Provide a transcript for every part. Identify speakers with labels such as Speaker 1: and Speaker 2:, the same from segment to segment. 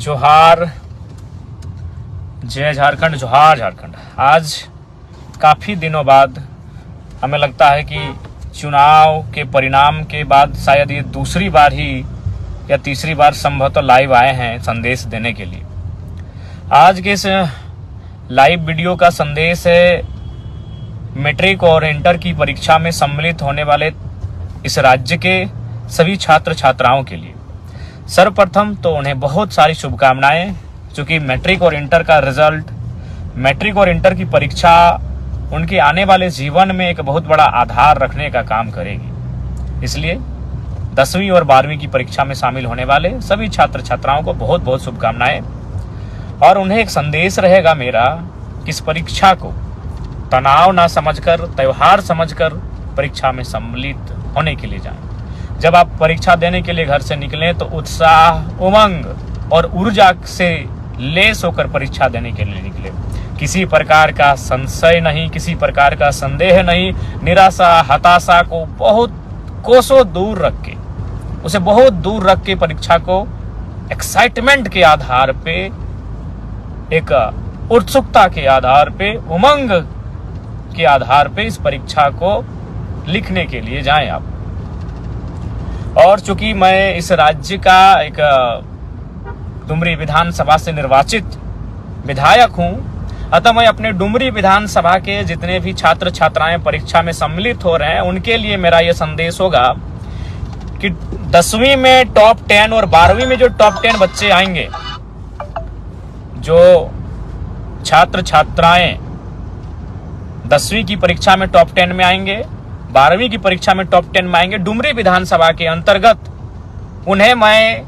Speaker 1: जोहार, जय झारखंड, जोहार झारखंड। आज काफ़ी दिनों बाद हमें लगता है कि चुनाव के परिणाम के बाद शायद ये दूसरी बार ही या तीसरी बार संभवतः लाइव आए हैं संदेश देने के लिए। आज के इस लाइव वीडियो का संदेश है मैट्रिक और इंटर की परीक्षा में सम्मिलित होने वाले इस राज्य के सभी छात्र छात्राओं के लिए। सर्वप्रथम तो उन्हें बहुत सारी शुभकामनाएं, क्योंकि मैट्रिक और इंटर का रिजल्ट, मैट्रिक और इंटर की परीक्षा उनके आने वाले जीवन में एक बहुत बड़ा आधार रखने का काम करेगी। इसलिए 10वीं और 12वीं की परीक्षा में शामिल होने वाले सभी छात्र छात्राओं को बहुत बहुत शुभकामनाएं। और उन्हें एक संदेश रहेगा मेरा कि इस परीक्षा को तनाव ना समझकर, त्योहार समझकर परीक्षा में सम्मिलित होने के लिए जाएं। जब आप परीक्षा देने के लिए घर से निकलें तो उत्साह, उमंग और ऊर्जा से लेस होकर परीक्षा देने के लिए निकले। किसी प्रकार का संशय नहीं, किसी प्रकार का संदेह नहीं, निराशा, हताशा को बहुत कोसों दूर रख के, उसे बहुत दूर रख के परीक्षा को एक्साइटमेंट के आधार पे, एक उत्सुकता के आधार पे, उमंग के आधार पे इस परीक्षा को लिखने के लिए जाएं आप। और चूंकि मैं इस राज्य का एक डुमरी विधानसभा से निर्वाचित विधायक हूं, अतः मैं अपने डुमरी विधानसभा के जितने भी छात्र छात्राएं परीक्षा में सम्मिलित हो रहे हैं उनके लिए मेरा यह संदेश होगा कि 10वीं में टॉप 10 और 12वीं में जो टॉप 10 बच्चे आएंगे, जो छात्र छात्राएं 10वीं की परीक्षा में टॉप 10 में आएंगे, 12वीं की परीक्षा में टॉप 10 में आएंगे, डुमरी विधानसभा के अंतर्गत उन्हें मैं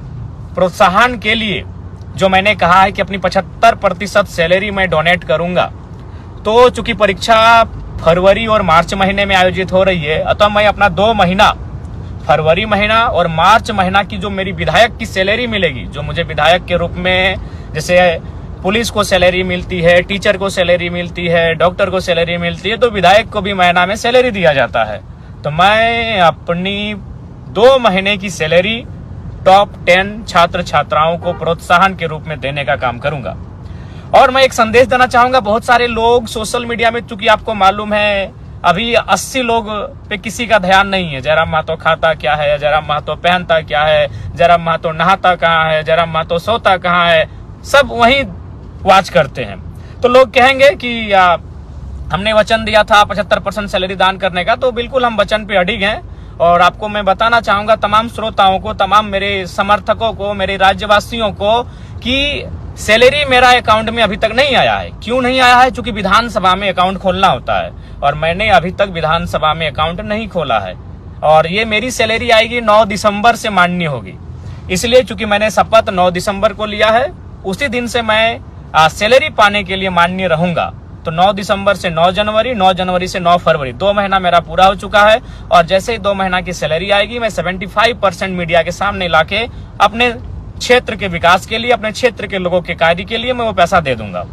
Speaker 1: प्रोत्साहन के लिए, जो मैंने कहा है कि अपनी 75% सैलरी मैं डोनेट करूंगा, तो चूंकि परीक्षा फरवरी और मार्च महीने में आयोजित हो रही है, अतः मैं अपना 2 महीना, फरवरी महीना और मार्च महीना की जो मेरी विधायक की सैलरी मिलेगी, जो मुझे विधायक के रूप में, जैसे पुलिस को सैलरी मिलती है, टीचर को सैलरी मिलती है, डॉक्टर को सैलरी मिलती है, तो विधायक को भी महीना में सैलरी दिया जाता है। तो मैं अपनी 2 महीने की सैलरी टॉप 10 छात्र छात्राओं को प्रोत्साहन के रूप में देने का काम करूंगा। और मैं एक संदेश देना चाहूंगा, बहुत सारे लोग सोशल मीडिया में, चूंकि आपको मालूम है अभी 80 लोग पे किसी का ध्यान नहीं है। जयराम महतो खाता क्या है, जयराम महतो पहनता क्या है, जयराम महतो नहाता कहाँ है, जयराम महतो सोता कहाँ है, सब वहीं वाच करते हैं। तो लोग कहेंगे कि हमने वचन दिया था 75% सैलरी दान करने का, तो बिल्कुल हम वचन पे अडिग हैं। और आपको मैं बताना चाहूंगा, तमाम श्रोताओं को, तमाम मेरे समर्थकों को, मेरे राज्यवासियों को, कि सैलरी मेरा अकाउंट में अभी तक नहीं आया है। क्यों नहीं आया है? क्योंकि विधानसभा में अकाउंट खोलना होता है और मैंने अभी तक विधानसभा में अकाउंट नहीं खोला है। और ये मेरी सैलरी आएगी 9 दिसंबर से मान्य होगी। इसलिए चूंकि मैंने शपथ 9 दिसंबर को लिया है, उसी दिन से मैं सैलरी पाने के लिए मान्य रहूंगा। तो 9 दिसंबर से 9 जनवरी, 9 जनवरी से 9 फरवरी, 2 महीना मेरा पूरा हो चुका है। और जैसे ही 2 महीना की सैलरी आएगी, मैं 75% मीडिया के सामने लाके अपने क्षेत्र के विकास के लिए, अपने क्षेत्र के लोगों के कार्य के लिए मैं वो पैसा दे दूंगा।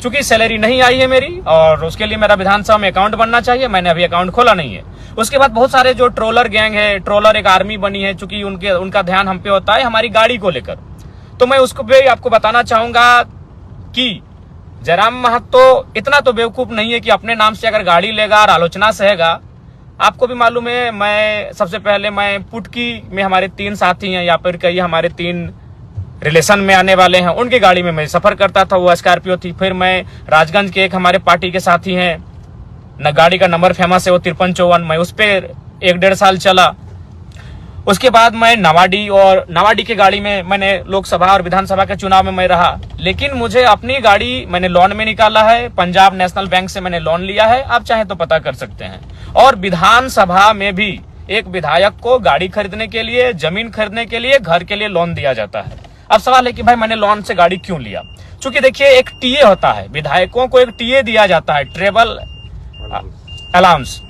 Speaker 1: चूंकि सैलरी नहीं आई है मेरी, और उसके लिए मेरा विधानसभा में अकाउंट बनना चाहिए, मैंने अभी अकाउंट खोला नहीं है। उसके बाद बहुत सारे जो ट्रोलर गैंग है, ट्रोलर एक आर्मी बनी है, चूंकि उनका ध्यान हम पे होता है हमारी गाड़ी को लेकर। तो मैं उसको भी आपको बताना चाहूंगा कि जयराम महतो इतना तो बेवकूफ नहीं है कि अपने नाम से अगर गाड़ी लेगा और आलोचना सहेगा। आपको भी मालूम है, मैं सबसे पहले मैं पुटकी में हमारे 3 साथी हैं, या फिर कई हमारे 3 रिलेशन में आने वाले हैं, उनकी गाड़ी में मैं सफर करता था, वो स्कॉर्पियो थी। फिर मैं राजगंज के एक हमारे पार्टी के साथी हैं, न गाड़ी का नंबर फेमस है, वो 5354, मैं उस पर 1-1.5 साल चला। उसके बाद मैं नवाडी की गाड़ी में मैंने लोकसभा और विधानसभा के चुनाव में मैं रहा। लेकिन मुझे अपनी गाड़ी मैंने लोन में निकाला है, पंजाब नेशनल बैंक से मैंने लोन लिया है, आप चाहे तो पता कर सकते हैं। और विधानसभा में भी एक विधायक को गाड़ी खरीदने के लिए, जमीन खरीदने के लिए, घर के लिए लोन दिया जाता है। अब सवाल है कि भाई मैंने लोन से गाड़ी क्यों लिया? चूंकि देखिए, एक टीए होता है, विधायकों को एक टीए दिया जाता है, ट्रेवल अलाउंस,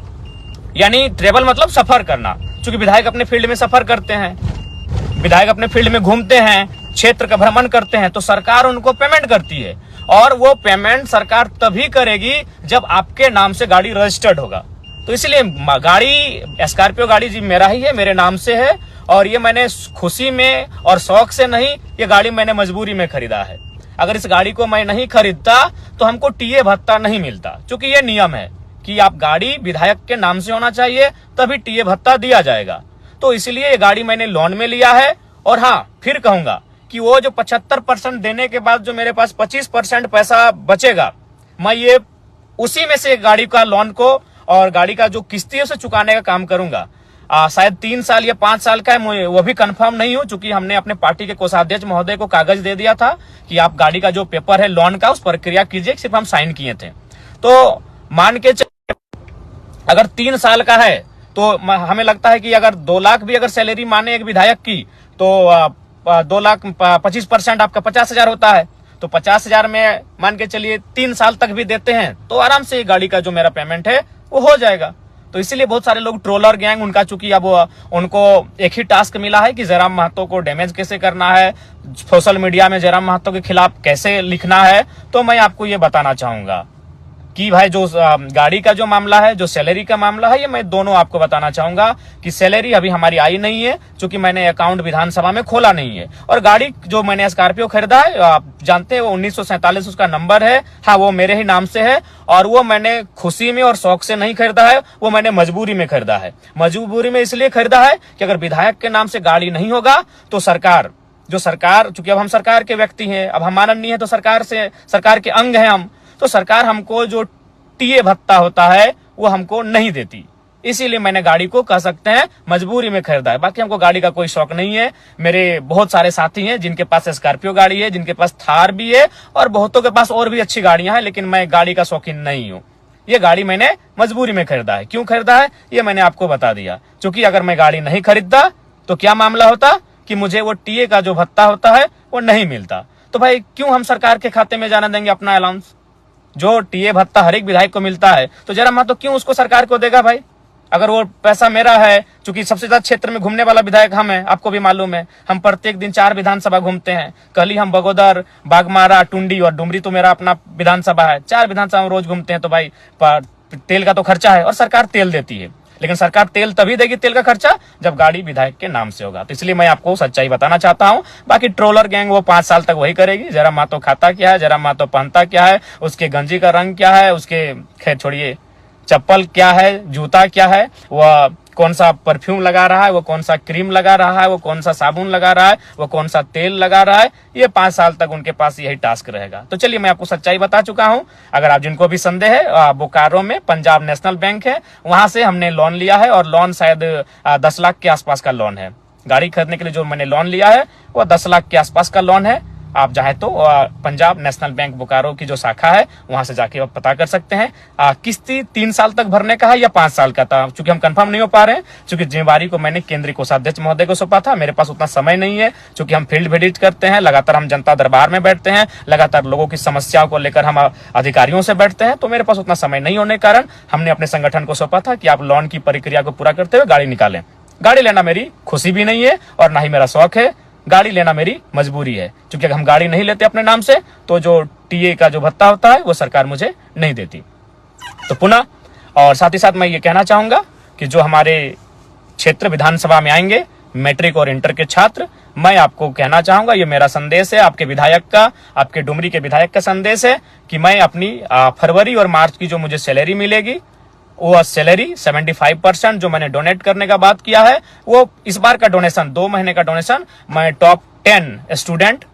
Speaker 1: यानी ट्रेवल मतलब सफर करना। चूंकि विधायक अपने फील्ड में सफर करते हैं, विधायक अपने फील्ड में घूमते हैं, क्षेत्र का भ्रमण करते हैं, तो सरकार उनको पेमेंट करती है। और वो पेमेंट सरकार तभी करेगी जब आपके नाम से गाड़ी रजिस्टर्ड होगा। तो इसलिए गाड़ी, स्कॉर्पियो गाड़ी जी मेरा ही है, मेरे नाम से है। और ये मैंने खुशी में और शौक से नहीं, ये गाड़ी मैंने मजबूरी में खरीदा है। अगर इस गाड़ी को मैं नहीं खरीदता तो हमको टीए भत्ता नहीं मिलता, क्योंकि ये नियम है कि आप गाड़ी विधायक के नाम से होना चाहिए तभी टीए भत्ता दिया जाएगा। तो इसलिए ये गाड़ी मैंने लोन में लिया है। और हाँ, फिर कहूंगा कि वो जो 75% देने के बाद जो मेरे पास 25% पैसा बचेगा, मैं ये उसी में से गाड़ी का लोन को और गाड़ी का जो किस्ती है उसे चुकाने का काम करूंगा। शायद 3 साल या 5 साल का है, मुझे वो भी कंफर्म नहीं हूं, क्योंकि हमने अपने पार्टी के कोषाध्यक्ष महोदय को कागज दे दिया था कि आप गाड़ी का जो पेपर है लोन का उस प्रक्रिया कीजिए, सिर्फ हम साइन किए थे। तो मान के अगर 3 साल का है तो हमें लगता है कि अगर 2 लाख भी अगर सैलरी माने एक विधायक की तो 2 लाख 25% आपका 50,000 होता है। तो 50,000 में मान के चलिए 3 साल तक भी देते हैं तो आराम से गाड़ी का जो मेरा पेमेंट है वो हो जाएगा। तो इसीलिए बहुत सारे लोग ट्रोलर गैंग, उनका चूंकि अब उनको एक ही टास्क मिला है कि जयराम महतो को डैमेज कैसे करना है, सोशल मीडिया में जयराम महतो के खिलाफ कैसे लिखना है। तो मैं आपको ये बताना चाहूंगा कि भाई जो गाड़ी का जो मामला है, जो सैलरी का मामला है, ये मैं दोनों आपको बताना चाहूंगा कि सैलरी अभी हमारी आई नहीं है, क्योंकि मैंने अकाउंट विधानसभा में खोला नहीं है। और गाड़ी जो मैंने स्कॉर्पियो खरीदा है, आप जानते हैं वो 1947 उसका नंबर है। हाँ, वो मेरे ही नाम से है और वो मैंने खुशी में और शौक से नहीं खरीदा है, वो मैंने मजबूरी में खरीदा है। मजबूरी में इसलिए खरीदा है कि अगर विधायक के नाम से गाड़ी नहीं होगा तो सरकार, चूंकि अब हम सरकार के व्यक्ति हैं, अब हम माननीय है तो सरकार के अंग हैं हम, तो सरकार हमको जो टीए भत्ता होता है वो हमको नहीं देती। इसीलिए मैंने गाड़ी को कह सकते हैं मजबूरी में खरीदा है। बाकी हमको गाड़ी का कोई शौक नहीं है। मेरे बहुत सारे साथी हैं जिनके पास स्कॉर्पियो गाड़ी है, जिनके पास थार भी है और बहुतों के पास और भी अच्छी गाड़ियां हैं, लेकिन मैं गाड़ी का शौकीन नहीं हूं। ये गाड़ी मैंने मजबूरी में खरीदा है। क्यों खरीदा है ये मैंने आपको बता दिया, क्योंकि अगर मैं गाड़ी नहीं खरीदता तो क्या मामला होता कि मुझे वो टीए का जो भत्ता होता है वो नहीं मिलता। तो भाई क्यों हम सरकार के खाते में जाने देंगे अपना अलाउंस? जो टीए भत्ता हर एक विधायक को मिलता है तो जयराम महतो क्यों उसको सरकार को देगा भाई? अगर वो पैसा मेरा है, क्योंकि सबसे ज्यादा क्षेत्र में घूमने वाला विधायक हम है, आपको भी मालूम है। हम प्रत्येक दिन 4 विधानसभा घूमते हैं। कल ही हम बगोदर, बागमारा, टुंडी और डुमरी तो मेरा अपना विधानसभा है। 4 विधानसभा में रोज घूमते हैं। तो भाई तेल का तो खर्चा है और सरकार तेल देती है, लेकिन सरकार तेल तभी देगी, तेल का खर्चा, जब गाड़ी विधायक के नाम से होगा। तो इसलिए मैं आपको सच्चाई बताना चाहता हूं। बाकी ट्रोलर गैंग वो 5 साल तक वही करेगी। जयराम महतो खाता क्या है, जयराम महतो पहनता क्या है, उसके गंजी का रंग क्या है, उसके खैर छोड़िए चप्पल क्या है, जूता क्या है, वह कौन सा परफ्यूम लगा रहा है, वो कौन सा क्रीम लगा रहा है, वो कौन सा साबुन लगा रहा है, वो कौन सा तेल लगा रहा है, ये 5 साल तक उनके पास यही टास्क रहेगा। तो चलिए मैं आपको सच्चाई बता चुका हूं। अगर आप जिनको भी संदेह है, बोकारो में पंजाब नेशनल बैंक है, वहां से हमने लोन लिया है और लोन शायद 10 लाख के आसपास का लोन है। गाड़ी खरीदने के लिए जो मैंने लोन लिया है वो 10 लाख के आसपास का लोन है। आप चाहे तो पंजाब नेशनल बैंक बोकारो की जो शाखा है वहां से जाके आप पता कर सकते हैं। किस्ती 3 साल तक भरने का है या 5 साल का था, चूंकि हम कंफर्म नहीं हो पा रहे हैं, क्योंकि जिम्मेवारी को मैंने केंद्रीय कोषाध्यक्ष महोदय को सौंपा था। मेरे पास उतना समय नहीं है, क्योंकि हम फील्ड विजिट करते हैं, लगातार हम जनता दरबार में बैठते हैं, लगातार लोगों की समस्याओं को लेकर हम अधिकारियों से बैठते हैं। तो मेरे पास उतना समय नहीं होने के कारण हमने अपने संगठन को सौंपा था कि आप लोन की प्रक्रिया को पूरा करते हुए गाड़ी निकालें। गाड़ी लेना मेरी खुशी भी नहीं है और ना ही मेरा शौक है, गाड़ी लेना मेरी मजबूरी है। क्योंकि अगर हम गाड़ी नहीं लेते अपने नाम से तो जो टीए का जो भत्ता होता है वो सरकार मुझे नहीं देती। तो पुनः और साथ ही साथ मैं ये कहना चाहूंगा कि जो हमारे क्षेत्र विधानसभा में आएंगे मैट्रिक और इंटर के छात्र, मैं आपको कहना चाहूंगा, ये मेरा संदेश है आपके विधायक का, आपके डुमरी के विधायक का संदेश है कि मैं अपनी फरवरी और मार्च की जो मुझे सैलरी मिलेगी वो सैलरी 75% जो मैंने डोनेट करने का बात किया है, वो इस बार का डोनेशन 2 महीने का डोनेशन मैं टॉप 10 स्टूडेंट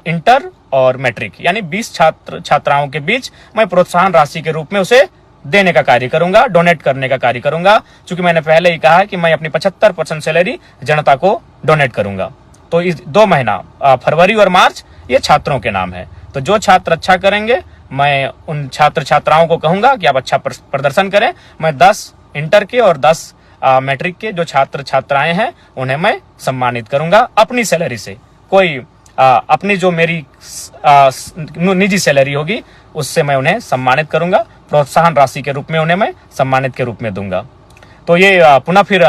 Speaker 1: इंटर और मैट्रिक यानी 20 छात्राओं के बीच मैं प्रोत्साहन राशि के रूप में उसे देने का कार्य करूंगा, डोनेट करने का कार्य करूंगा। क्योंकि मैंने पहले ही कहा है कि मैं अपनी 75% सैलरी जनता को डोनेट करूंगा। तो इस 2 महीना फरवरी और मार्च ये छात्रों के नाम है। तो जो छात्र अच्छा करेंगे मैं उन छात्र छात्राओं को कहूंगा कि आप अच्छा प्रदर्शन करें। मैं 10 इंटर के और 10 मैट्रिक के जो छात्र छात्राएं हैं उन्हें मैं सम्मानित करूंगा अपनी सैलरी से। कोई अपनी जो मेरी निजी सैलरी होगी उससे मैं उन्हें सम्मानित करूंगा, प्रोत्साहन राशि के रूप में उन्हें मैं सम्मानित के रूप में दूंगा। तो ये पुनः फिर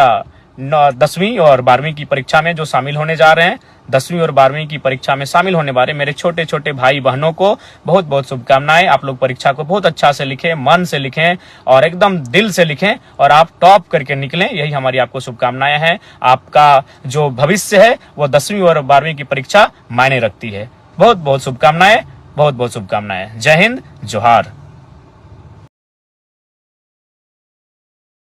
Speaker 1: 10वीं और 12वीं की परीक्षा में जो शामिल होने जा रहे हैं, 10वीं और 12वीं की परीक्षा में शामिल होने वाले मेरे छोटे छोटे भाई बहनों को बहुत बहुत शुभकामनाएं। आप लोग परीक्षा को बहुत अच्छा से लिखें, मन से लिखें और एकदम दिल से लिखें और आप टॉप करके निकलें, यही हमारी आपको शुभकामनाएं हैं। आपका जो भविष्य है वो 10वीं और 12वीं की परीक्षा मायने रखती है। बहुत बहुत शुभकामनाएं, बहुत बहुत शुभकामनाएं। जय हिंद, जोहार।